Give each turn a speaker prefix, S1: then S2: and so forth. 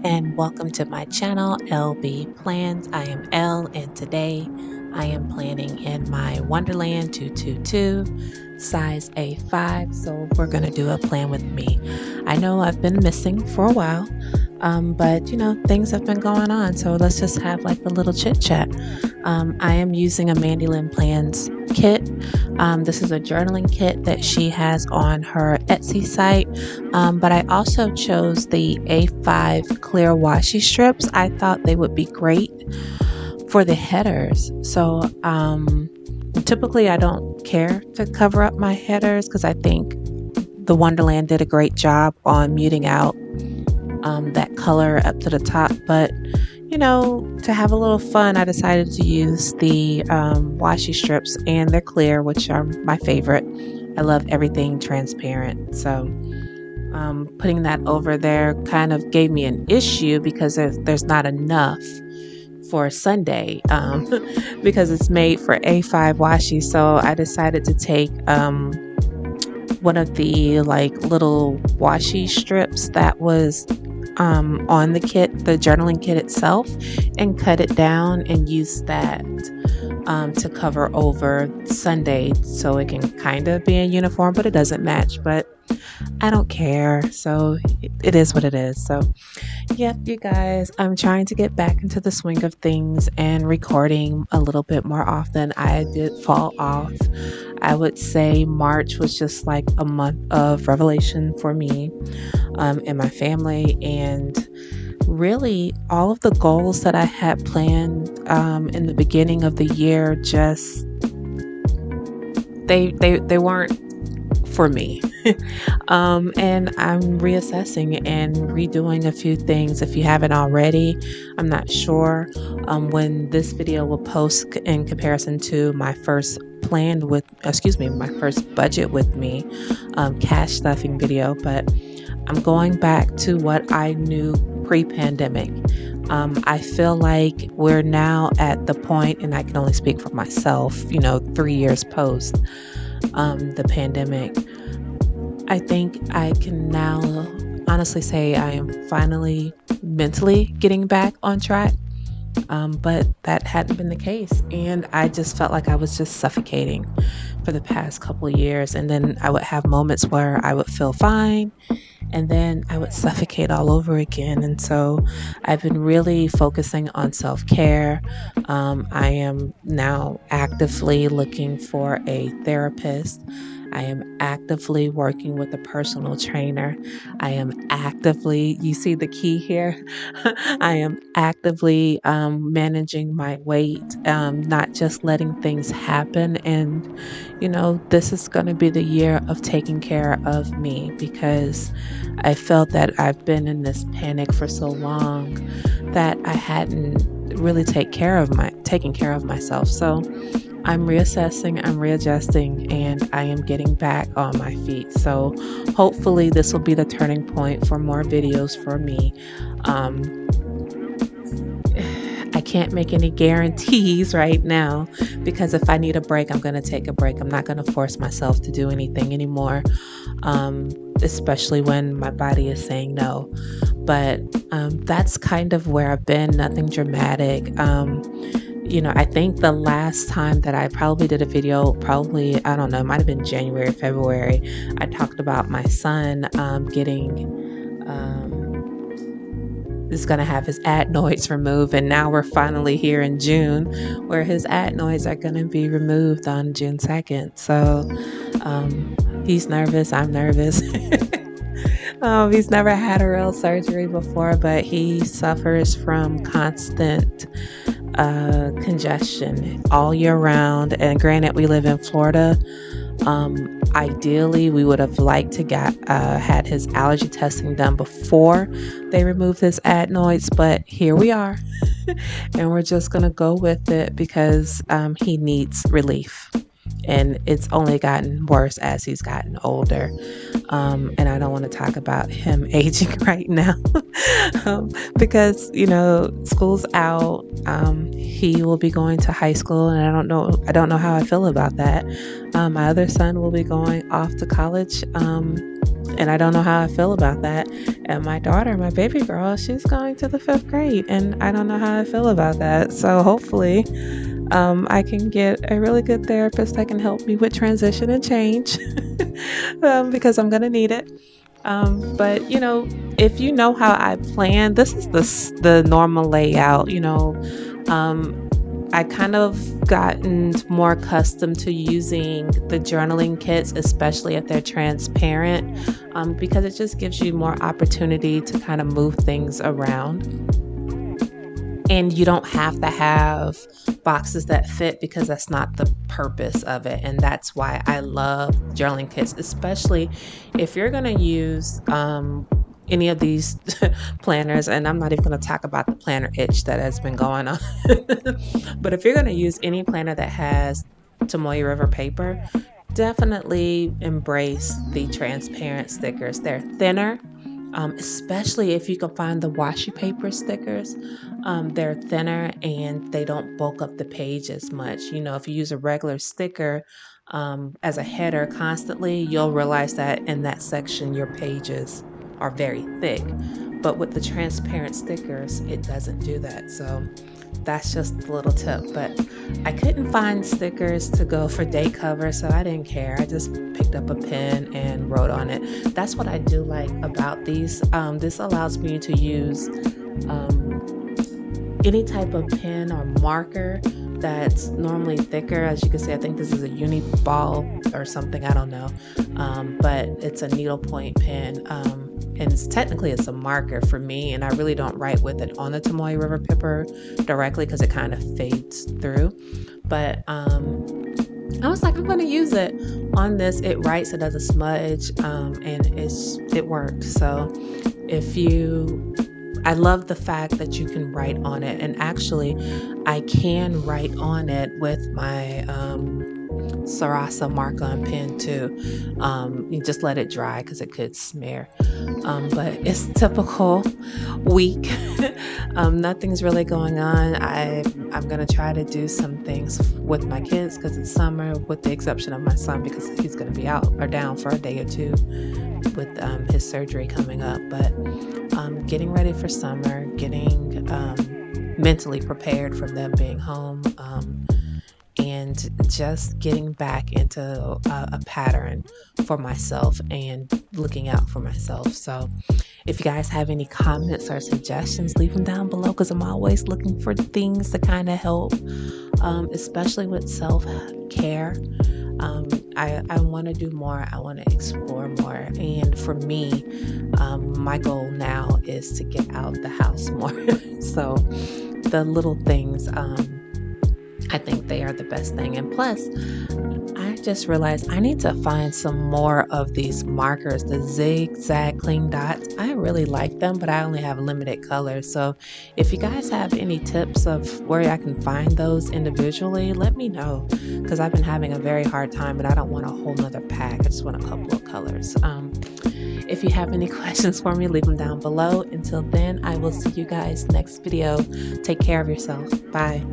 S1: and welcome to my channel, LB Plans. I am Elle, and today I am planning in my Wonderland 222 size A5. So we're going to do a plan with me. I know I've been missing for a while, but things have been going on, so let's just have like a little chit chat. I am using a Mandy Lynn Plans kit. This is a journaling kit that she has on her Etsy site, but I also chose the A5 clear washi strips. I thought they would be great for the headers. So typically I don't care to cover up my headers because I think the Wonderland did a great job on muting out that color up to the top, but to have a little fun, I decided to use the washi strips, and they're clear, which are my favorite. I love everything transparent. So putting that over there kind of gave me an issue because there's not enough for Sunday because it's made for A5 washi. So I decided to take one of the like little washi strips that was on the kit, the journaling kit itself, and cut it down and use that to cover over Sunday so it can kind of be in uniform, but it doesn't match. But I don't care, so it is what it is. So yep, you guys, I'm trying to get back into the swing of things and recording a little bit more often. I did fall off. I would say March was just like a month of revelation for me and my family, and really all of the goals that I had planned in the beginning of the year, just they weren't for me. And I'm reassessing and redoing a few things. If you haven't already, I'm not sure when this video will post in comparison to my first my first budget with me cash stuffing video, but I'm going back to what I knew pre-pandemic. I feel like we're now at the point, and I can only speak for myself, 3 years post the pandemic. I think I can now honestly say I am finally mentally getting back on track. But that hadn't been the case, and I just felt like I was just suffocating for the past couple of years. And then I would have moments where I would feel fine, and then I would suffocate all over again. And so I've been really focusing on self-care. I am now actively looking for a therapist. I am actively working with a personal trainer. I am actively, you see the key here? I am actively managing my weight, not just letting things happen. And, this is going to be the year of taking care of me, because I felt that I've been in this panic for so long that I hadn't really taken care of myself. So I'm reassessing, I'm readjusting, and I am getting back on my feet. So hopefully this will be the turning point for more videos for me. I can't make any guarantees right now, because if I need a break, I'm going to take a break. I'm not going to force myself to do anything anymore, especially when my body is saying no. But that's kind of where I've been. Nothing dramatic. I think the last time that I probably did a video, I don't know, it might have been January or February, I talked about my son is going to have his adenoids removed, and now we're finally here in June where his adenoids are going to be removed on June 2nd. So he's nervous, I'm nervous. He's never had a real surgery before, but he suffers from constant congestion all year round. And granted, we live in Florida. Ideally, we would have liked to had his allergy testing done before they removed his adenoids, but here we are. And we're just gonna go with it because he needs relief. And it's only gotten worse as he's gotten older. And I don't want to talk about him aging right now because, school's out. He will be going to high school, and I don't know how I feel about that. My other son will be going off to college, and I don't know how I feel about that. And my daughter, my baby girl, she's going to the 5th grade, and I don't know how I feel about that. So hopefully, I can get a really good therapist that can help me with transition and change because I'm going to need it. But if you know how I plan, this is the normal layout. I kind of gotten more accustomed to using the journaling kits, especially if they're transparent, because it just gives you more opportunity to kind of move things around. And you don't have to have boxes that fit, because that's not the purpose of it. And that's why I love journaling kits, especially if you're going to use any of these planners. And I'm not even going to talk about the planner itch that has been going on. But if you're going to use any planner that has Tomoe River paper, definitely embrace the transparent stickers. They're thinner. Especially if you can find the washi paper stickers. They're thinner and they don't bulk up the page as much. If you use a regular sticker as a header constantly, you'll realize that in that section your pages are very thick. But with the transparent stickers, it doesn't do that. So that's just a little tip. But I couldn't find stickers to go for date covers, so I didn't care. I just picked up a pen and wrote on it. That's what I do like about these. This allows me to use any type of pen or marker that's normally thicker. As you can see, I think this is a uni ball or something, I don't know, but it's a needlepoint pen, and technically it's a marker for me, and I really don't write with it on the Tomoe River paper directly because it kind of fades through. But I was like, I'm going to use it on this. It writes, it doesn't smudge, and it worked. So I love the fact that you can write on it, and actually I can write on it with my Sarasa marker-on pen too. You just let it dry because it could smear. But it's typical week. Nothing's really going on. I'm gonna try to do some things with my kids because it's summer, with the exception of my son because he's gonna be out or down for a day or two with his surgery coming up. But getting ready for summer, getting mentally prepared for them being home, and just getting back into a pattern for myself and looking out for myself. So if you guys have any comments or suggestions, leave them down below because I'm always looking for things to kind of help, especially with self-care. I want to do more. I want to explore more. And for me, my goal now is to get out the house more. So the little things, I think they are the best thing. And plus, I just realized I need to find some more of these markers, the zigzag clean dots. I really like them, but I only have limited colors. So if you guys have any tips of where I can find those individually, let me know, because I've been having a very hard time and I don't want a whole nother pack. I just want a couple of colors. If you have any questions for me, leave them down below. Until then, I will see you guys next video. Take care of yourself. Bye.